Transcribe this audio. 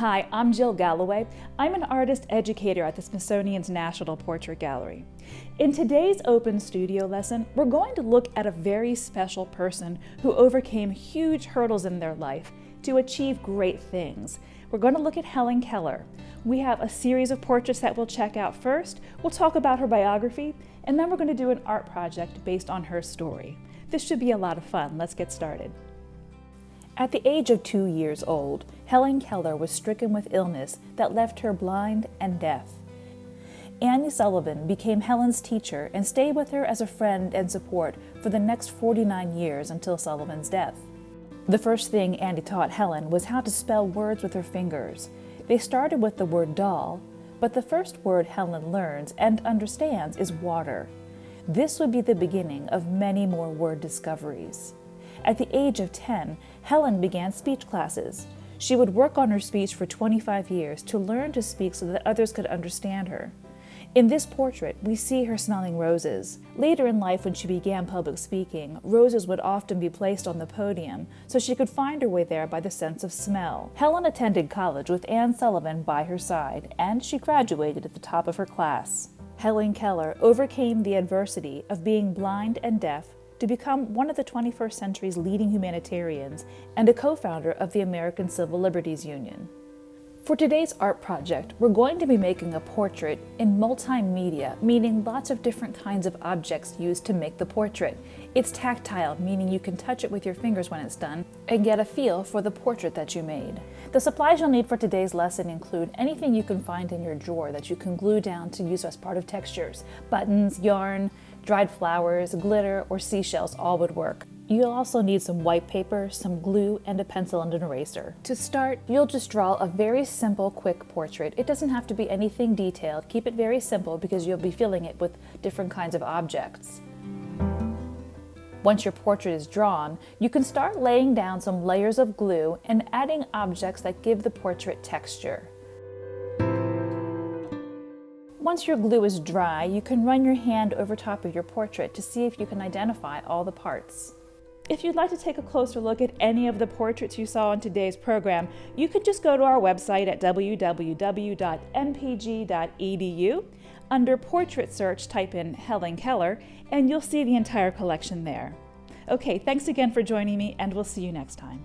Hi, I'm Jill Galloway. I'm an artist educator at the Smithsonian's National Portrait Gallery. In today's open studio lesson, we're going to look at a very special person who overcame huge hurdles in their life to achieve great things. We're going to look at Helen Keller. We have a series of portraits that we'll check out first. We'll talk about her biography, and then we're going to do an art project based on her story. This should be a lot of fun. Let's get started. At the age of 2 years old, Helen Keller was stricken with illness that left her blind and deaf. Annie Sullivan became Helen's teacher and stayed with her as a friend and support for the next 49 years until Sullivan's death. The first thing Annie taught Helen was how to spell words with her fingers. They started with the word doll, but the first word Helen learns and understands is water. This would be the beginning of many more word discoveries. At the age of 10, Helen began speech classes. She would work on her speech for 25 years to learn to speak so that others could understand her. In this portrait, we see her smelling roses. Later in life, when she began public speaking, roses would often be placed on the podium so she could find her way there by the sense of smell. Helen attended college with Anne Sullivan by her side, and she graduated at the top of her class. Helen Keller overcame the adversity of being blind and deaf to become one of the 21st century's leading humanitarians and a co-founder of the American Civil Liberties Union. For today's art project, we're going to be making a portrait in multimedia, meaning lots of different kinds of objects used to make the portrait. It's tactile, meaning you can touch it with your fingers when it's done and get a feel for the portrait that you made. The supplies you'll need for today's lesson include anything you can find in your drawer that you can glue down to use as part of textures. Buttons, yarn, dried flowers, glitter, or seashells all would work. You'll also need some white paper, some glue, and a pencil and an eraser. To start, you'll just draw a very simple, quick portrait. It doesn't have to be anything detailed. Keep it very simple because you'll be filling it with different kinds of objects. Once your portrait is drawn, you can start laying down some layers of glue and adding objects that give the portrait texture. Once your glue is dry, you can run your hand over top of your portrait to see if you can identify all the parts. If you'd like to take a closer look at any of the portraits you saw in today's program, you can just go to our website at www.mpg.edu. Under Portrait Search, type in Helen Keller, and you'll see the entire collection there. Okay, thanks again for joining me, and we'll see you next time.